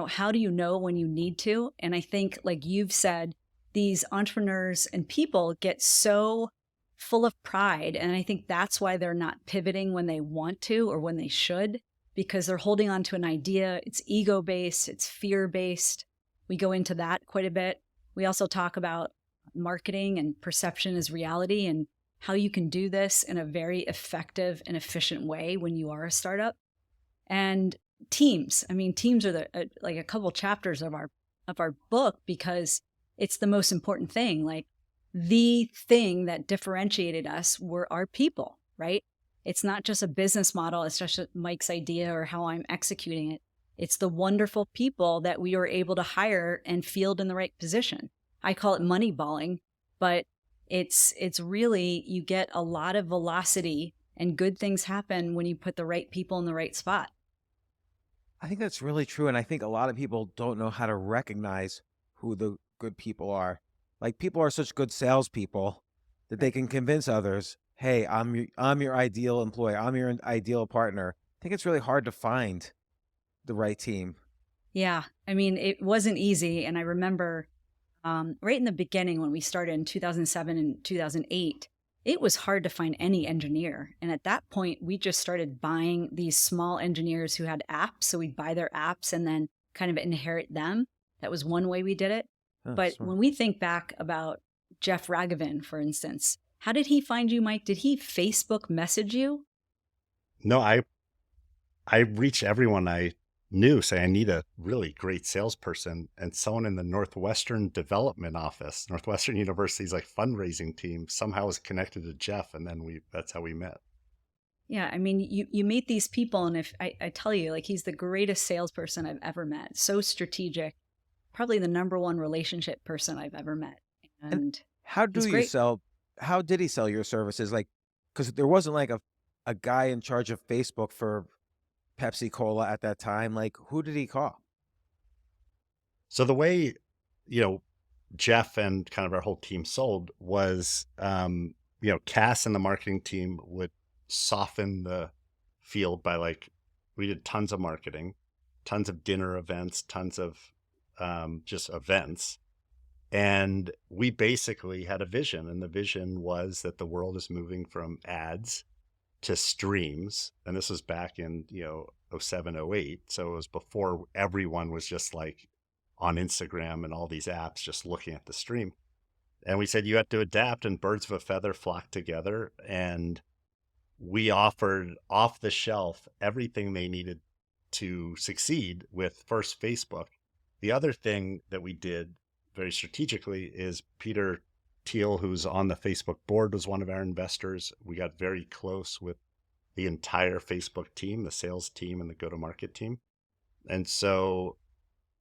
how do you know when you need to? And I think, like you've said, these entrepreneurs and people get so full of pride. And I think that's why they're not pivoting when they want to or when they should, because they're holding on to an idea. It's ego-based, it's fear-based. We go into that quite a bit. We also talk about marketing and perception as reality, and how you can do this in a very effective and efficient way when you are a startup. And teams. I mean, teams are like a couple chapters of our book, because it's the most important thing. Like, the thing that differentiated us were our people, right? It's not just a business model. It's just Mike's idea or how I'm executing it. It's the wonderful people that we were able to hire and field in the right position. I call it money balling, but it's really, you get a lot of velocity and good things happen when you put the right people in the right spot. I think that's really true. And I think a lot of people don't know how to recognize who the good people are. Like, people are such good salespeople that they can convince others, hey, I'm your ideal employee. I'm your ideal partner. I think it's really hard to find the right team. Yeah. I mean, it wasn't easy. And I remember right in the beginning when we started in 2007 and 2008, it was hard to find any engineer. And at that point, we just started buying these small engineers who had apps. So we'd buy their apps and then kind of inherit them. That was one way we did it. Oh, But smart. when we think back about Jeff Ragavin, for instance, how did he find you, Mike? Did he Facebook message you? No, I reached everyone I knew, say I need a really great salesperson, and someone in the Northwestern Development Office, Northwestern University's like fundraising team, somehow was connected to Jeff, and then that's how we met. Yeah, I mean, you meet these people, and if I tell you, like, he's the greatest salesperson I've ever met. So strategic, probably the number one relationship person I've ever met. And how do he's you great. sell? How did he sell your services? Like, because there wasn't like a guy in charge of Facebook for Pepsi Cola at that time. Like, who did he call? So the way, Jeff and kind of our whole team sold was, Kass and the marketing team would soften the field by, like, we did tons of marketing, tons of dinner events, tons of just events. And we basically had a vision, and the vision was that the world is moving from ads to streams. And this was back in, 07, 08. So it was before everyone was just like on Instagram and all these apps just looking at the stream. And we said, you have to adapt, and birds of a feather flock together. And we offered off the shelf everything they needed to succeed with first Facebook. The other thing that we did very strategically is Peter Thiel, who's on the Facebook board, was one of our investors. We got very close with the entire Facebook team, the sales team and the go-to-market team. And so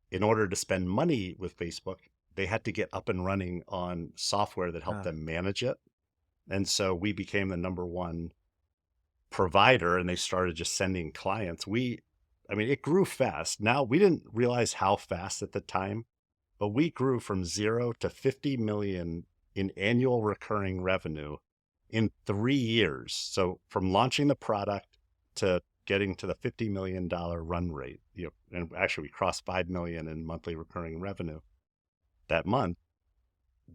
in order to spend money with Facebook, they had to get up and running on software that helped them manage it. And so we became the number one provider, and they started just sending clients. It grew fast. Now, we didn't realize how fast at the time, but we grew from 0 to 50 million in annual recurring revenue in 3 years. So from launching the product to getting to the $50 million run rate, and actually we crossed 5 million in monthly recurring revenue that month.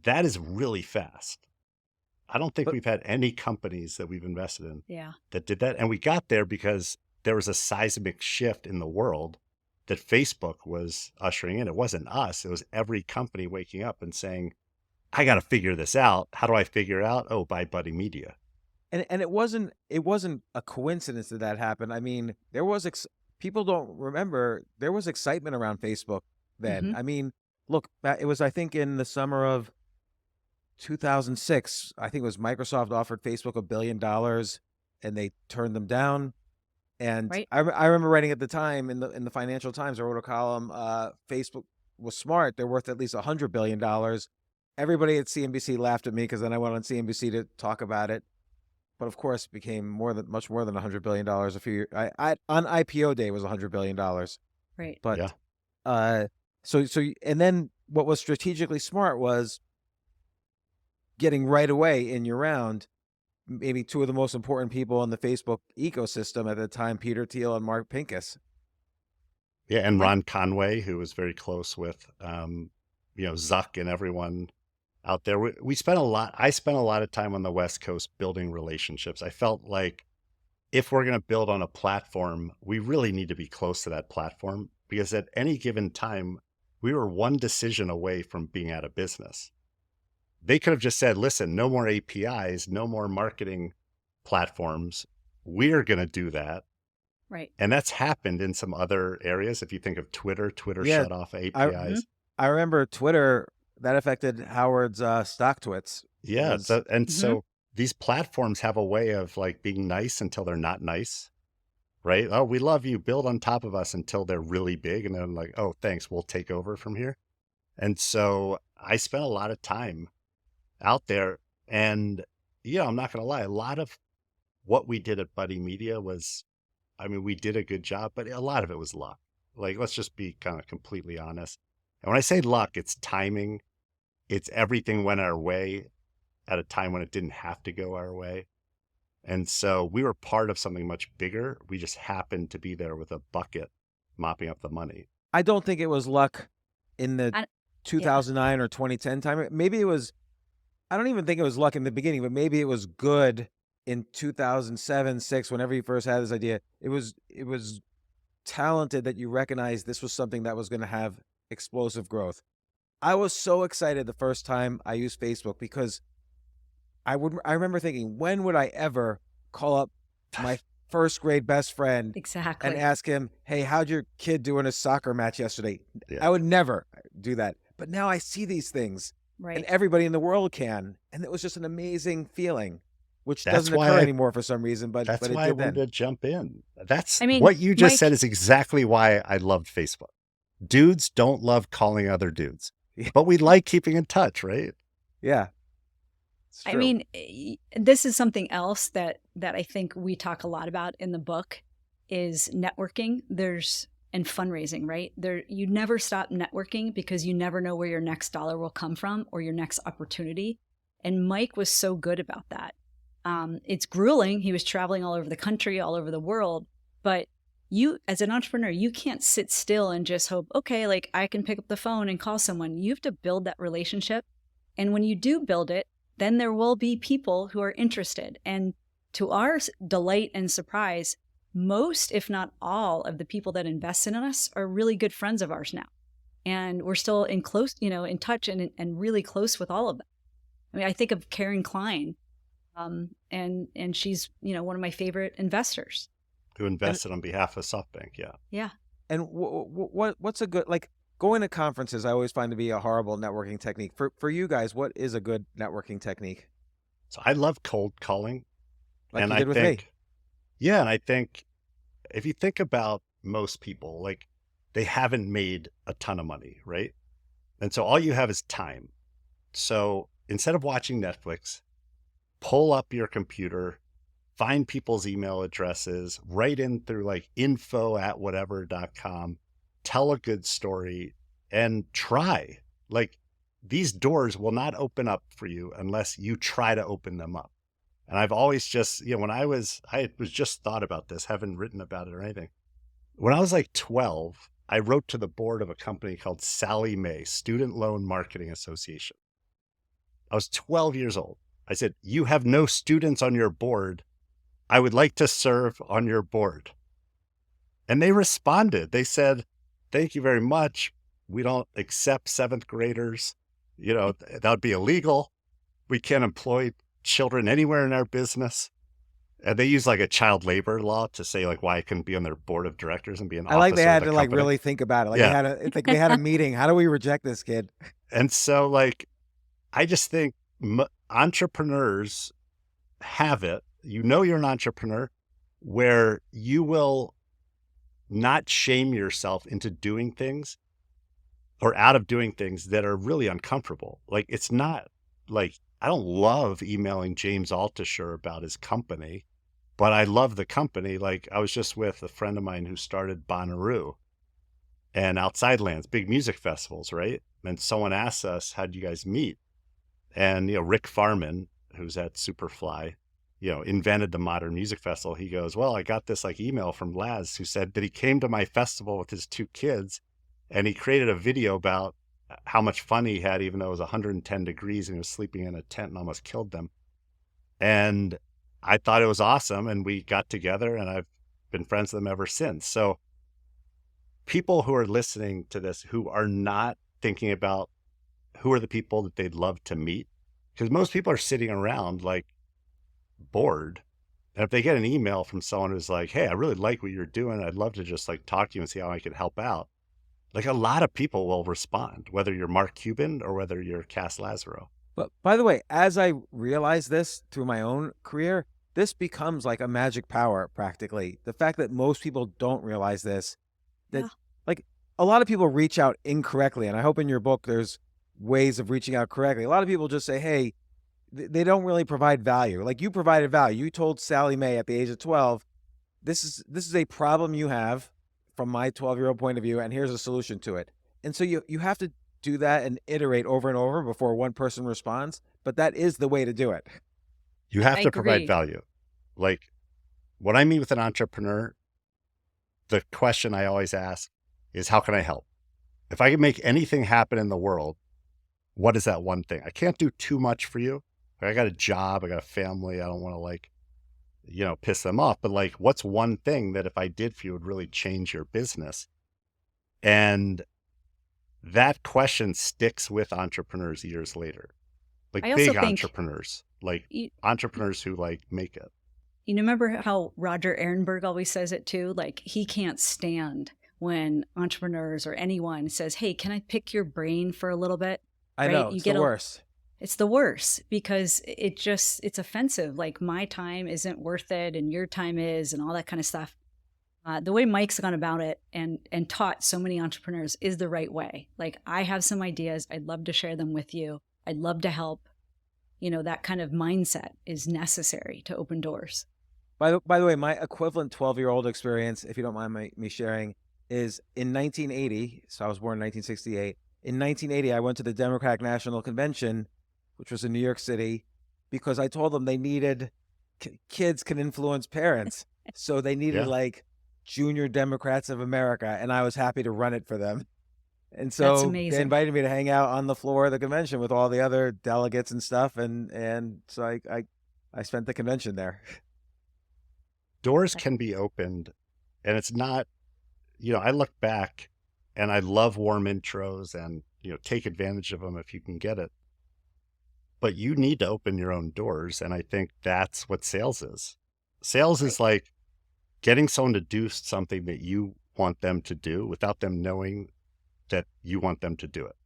That is really fast. I don't think we've had any companies that we've invested in that did that. And we got there because there was a seismic shift in the world that Facebook was ushering in. It wasn't us. It was every company waking up and saying, I got to figure this out. How do I figure it out? Oh, buy Buddy Media. And it wasn't a coincidence that happened. I mean, there was people don't remember, there was excitement around Facebook then. Mm-hmm. I mean, look, it was, I think, in the summer of 2006. I think it was Microsoft offered Facebook $1 billion, and they turned them down. And I remember writing at the time in the Financial Times, I wrote a column, Facebook was smart. They're worth at least $100 billion. Everybody at CNBC laughed at me because then I went on CNBC to talk about it. But of course, it became much more than $100 billion a few years. On IPO day, it was $100 billion. Right. But and then what was strategically smart was getting right away in your round maybe two of the most important people in the Facebook ecosystem at the time, Peter Thiel and Mark Pincus. Yeah, and Ron Conway, who was very close with Zuck and everyone out there. I spent a lot of time on the West Coast building relationships. I felt like if we're going to build on a platform, we really need to be close to that platform, because at any given time, we were one decision away from being out of business. They could have just said, listen, no more APIs, no more marketing platforms. We're going to do that. Right. And that's happened in some other areas. If you think of Twitter shut off APIs. I remember Twitter, that affected Howard's stock twits. Yeah. So these platforms have a way of like being nice until they're not nice, right? Oh, we love you. Build on top of us until they're really big. And then like, oh, thanks. We'll take over from here. And so I spent a lot of time out there, and I'm not going to lie. A lot of what we did at Buddy Media was, we did a good job, but a lot of it was luck. Like, let's just be kind of completely honest. And when I say luck, it's timing. It's everything went our way at a time when it didn't have to go our way. And so we were part of something much bigger. We just happened to be there with a bucket mopping up the money. I don't think it was luck in the 2009 or 2010 time. Maybe it was, I don't even think it was luck in the beginning, but maybe it was good in 2007, 6, whenever you first had this idea. It was talented that you recognized this was something that was going to have explosive growth. I was so excited the first time I used Facebook because I remember thinking, when would I ever call up my first grade best friend and ask him, hey, how'd your kid do in a soccer match yesterday? Yeah. I would never do that. But now I see these things, and everybody in the world can. And it was just an amazing feeling, which doesn't occur anymore for some reason. But that's why I wanted to jump in. What you just said is exactly why I loved Facebook. Dudes don't love calling other dudes, but we like keeping in touch, right? Yeah. This is something else that I think we talk a lot about in the book is networking. And fundraising, right? You never stop networking because you never know where your next dollar will come from or your next opportunity. And Mike was so good about that. It's grueling. He was traveling all over the country, all over the world. But you, as an entrepreneur, you can't sit still and just hope, okay, like I can pick up the phone and call someone. You have to build that relationship. And when you do build it, then there will be people who are interested. And to our delight and surprise, most, if not all, of the people that invest in us are really good friends of ours now. And we're still in touch and really close with all of them. I think of Karen Klein, and she's, one of my favorite investors. Who invested on behalf of SoftBank, yeah. Yeah. And what's a good, like, going to conferences, I always find to be a horrible networking technique. For you guys, what is a good networking technique? So I love cold calling. Like you did with me. Yeah, and I think if you think about most people, like they haven't made a ton of money, right? And so all you have is time. So instead of watching Netflix, pull up your computer, find people's email addresses, write in through like info@whatever.com, tell a good story, and try. Like, these doors will not open up for you unless you try to open them up. And I've always just, when I was just thought about this, haven't written about it or anything. When I was like 12, I wrote to the board of a company called Sallie Mae, Student Loan Marketing Association. I was 12 years old. I said, "You have no students on your board. I would like to serve on your board." And they responded. They said, "Thank you very much. We don't accept seventh graders. That would be illegal. We can't employ children anywhere in our business." And they use like a child labor law to say like why I couldn't be on their board of directors and be an I like they officer had of to the like company. really think about it. Like Yeah. they had a meeting. How do we reject this kid? And so like, I just think entrepreneurs have it. You're an entrepreneur where you will not shame yourself into doing things or out of doing things that are really uncomfortable. Like, it's not like, I don't love emailing James Altucher about his company, but I love the company. Like, I was just with a friend of mine who started Bonnaroo and Outside Lands, big music festivals, right? And someone asked us, "How'd you guys meet?" And, Rick Farman, who's at Superfly, invented the Modern Music Festival. He goes, "Well, I got this like email from Laz who said that he came to my festival with his 2 kids and he created a video about how much fun he had, even though it was 110 degrees and he was sleeping in a tent and almost killed them." And I thought it was awesome. And we got together and I've been friends with them ever since. So people who are listening to this, who are not thinking about who are the people that they'd love to meet, because most people are sitting around like bored. And if they get an email from someone who's like, "Hey, I really like what you're doing. I'd love to just like talk to you and see how I could help out." Like, a lot of people will respond, whether you're Mark Cuban or whether you're Kass Lazerow. But by the way, as I realized this through my own career, this becomes like a magic power practically. The fact that most people don't realize this, that Yeah. like a lot of people reach out incorrectly. And I hope in your book, there's ways of reaching out correctly. A lot of people just say, "Hey," they don't really provide value. Like, you provided value. You told Sallie Mae at the age of 12, this is a problem you have from my 12-year-old point of view, and here's a solution to it. And so you have to do that and iterate over and over before one person responds. But that is the way to do it. You have I to provide agree. value. Like, when I meet with an entrepreneur, the question I always ask is, how can I help? If I can make anything happen in the world, what is that one thing? I can't do too much for you. I got a job, I got a family. I don't want to like, piss them off, but like, what's one thing that if I did for you would really change your business? And that question sticks with entrepreneurs years later, like I also big think entrepreneurs, like you, entrepreneurs who like make it. remember how Roger Ehrenberg always says it too? Like, he can't stand when entrepreneurs or anyone says, "Hey, can I pick your brain for a little bit?" I Right? know, You it's get the worst. It's the worst because it's offensive. Like, my time isn't worth it and your time is, and all that kind of stuff. The way Mike's gone about it and taught so many entrepreneurs is the right way. Like, I have some ideas. I'd love to share them with you. I'd love to help. That kind of mindset is necessary to open doors. By the way, my equivalent 12-year-old experience, if you don't mind me sharing, is in 1980. So I was born in 1968. In 1980, I went to the Democratic National Convention, which was in New York City, because I told them they needed kids can influence parents. So they needed Yeah. like Junior Democrats of America, and I was happy to run it for them. And That's so they amazing. invited me to hang out on the floor of the convention with all the other delegates and stuff. And so I spent the convention there. Doors can be opened, and it's not, I look back and I love warm intros and, take advantage of them if you can get it. But you need to open your own doors. And I think that's what sales is. Sales is like getting someone to do something that you want them to do without them knowing that you want them to do it.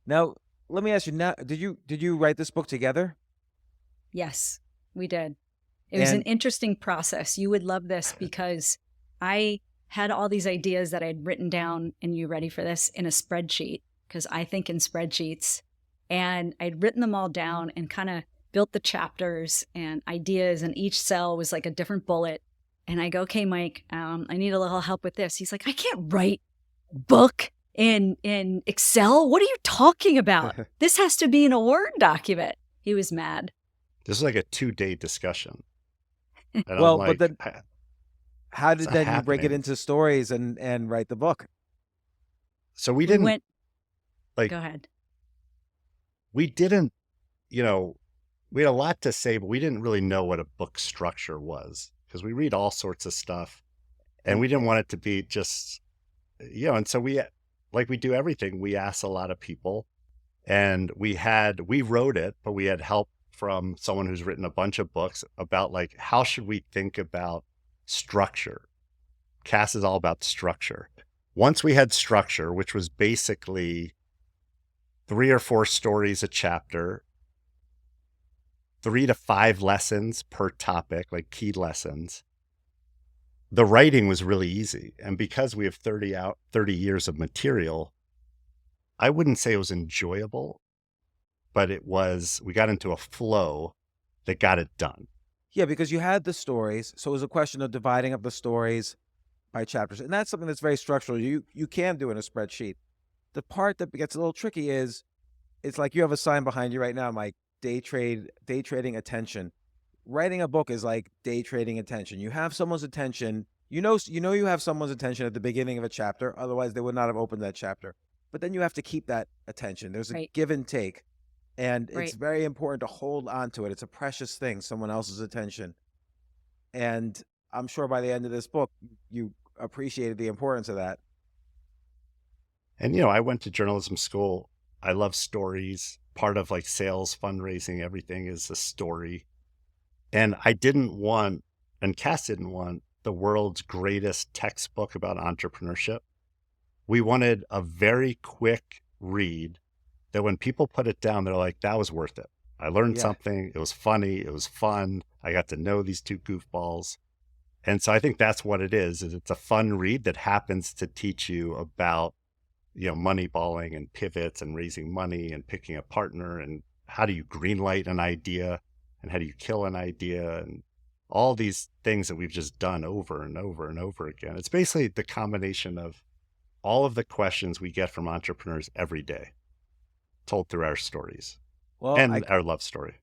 Now, let me ask you, now, did you write this book together? Yes, we did. It was an And interesting process. You would love this because I had all these ideas that I'd written down, and you ready for this, in a spreadsheet, because I think in spreadsheets. And I'd written them all down and kind of built the chapters and ideas, and each cell was like a different bullet. And I go, okay, Mike, I need a little help with this. He's like, I can't write book in Excel. What are you talking about? This has to be in a Word document. He was mad. This is like a 2-day discussion. And Well, I'm like, but then how did not then you break it happening. into stories and write the book? So we didn't, Go ahead. we didn't, you know, we had a lot to say, but we didn't really know what a book structure was, because we read all sorts of stuff and we didn't want it to be just, and so we, like we do everything, we asked a lot of people, and we wrote it, but we had help from someone who's written a bunch of books about like, how should we think about structure? Kass is all about structure. Once we had structure, which was basically 3 or 4 stories a chapter, 3 to 5 lessons per topic, like key lessons, the writing was really easy. And because we have 30 years of material, I wouldn't say it was enjoyable, but we got into a flow that got it done. Yeah, because you had the stories, so it was a question of dividing up the stories by chapters, and that's something that's very structural. You can do in a spreadsheet. The part that gets a little tricky is, it's like you have a sign behind you right now, Mike. Day trading attention. Writing a book is like day trading attention. You have someone's attention. You know you have someone's attention at the beginning of a chapter. Otherwise, they would not have opened that chapter. But then you have to keep that attention. There's a give and take. And it's very important to hold on to it. It's a precious thing, someone else's attention. And I'm sure by the end of this book, you appreciated the importance of that. And, I went to journalism school. I love stories. Part of like sales, fundraising, everything is a story. And I didn't want, and Kass didn't want, the world's greatest textbook about entrepreneurship. We wanted a very quick read that when people put it down, they're like, that was worth it. I learned something. It was funny. It was fun. I got to know these 2 goofballs. And so I think that's what it is it's a fun read that happens to teach you about, moneyballing and pivots and raising money and picking a partner and how do you greenlight an idea and how do you kill an idea and all these things that we've just done over and over and over again. It's basically the combination of all of the questions we get from entrepreneurs every day, told through our stories and our love story.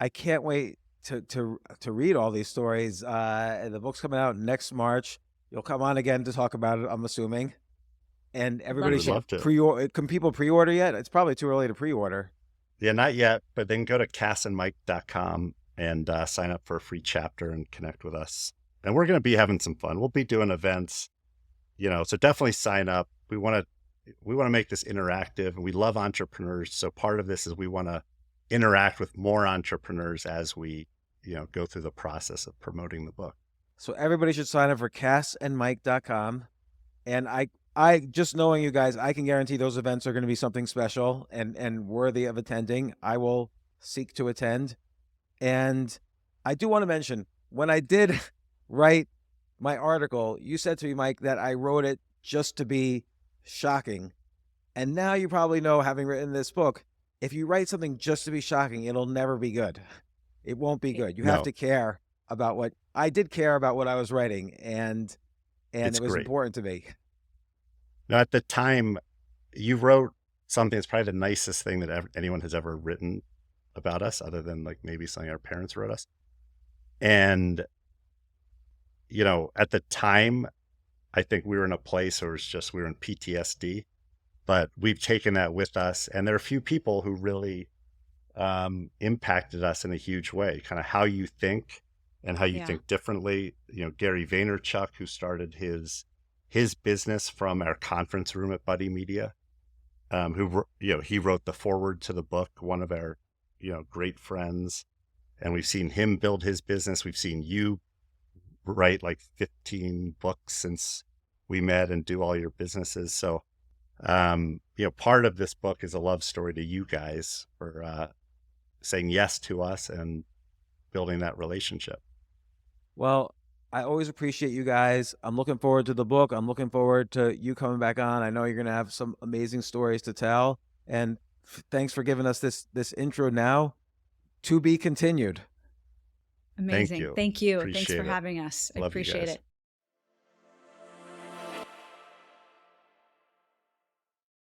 I can't wait to read all these stories. The book's coming out next March. You'll come on again to talk about it, I'm assuming. And everybody should pre-order. Can people pre-order yet? It's probably too early to pre-order. Yeah, not yet, but then go to kassandmike.com and sign up for a free chapter and connect with us. And we're going to be having some fun. We'll be doing events, so definitely sign up. We want to make this interactive, and we love entrepreneurs. So part of this is we want to interact with more entrepreneurs as we, go through the process of promoting the book. So everybody should sign up for kassandmike.com. And I just knowing you guys, I can guarantee those events are going to be something special and worthy of attending. I will seek to attend. And I do want to mention, when I did write my article, you said to me, Mike, that I wrote it just to be shocking. And now you probably know, having written this book, if you write something just to be shocking, it'll never be good. It won't be good. You have to care about what I did care about what I was writing, and it was important to me. Now, at the time, you wrote something that's probably the nicest thing that anyone has ever written about us, other than like maybe something our parents wrote us. And, at the time, I think we were in a place where we were in PTSD, but we've taken that with us. And there are a few people who really impacted us in a huge way, kind of how you think and how you think differently. Gary Vaynerchuk, who started his business from our conference room at Buddy Media, who, he wrote the foreword to the book, one of our, great friends. And we've seen him build his business. We've seen you write like 15 books since we met and do all your businesses. So, part of this book is a love story to you guys for saying yes to us and building that relationship. Well, I always appreciate you guys. I'm looking forward to the book. I'm looking forward to you coming back on. I know you're going to have some amazing stories to tell. And thanks for giving us this intro now. To be continued. Amazing. you. Thank you. Appreciate Thanks for it. having us. I Love you appreciate guys. it.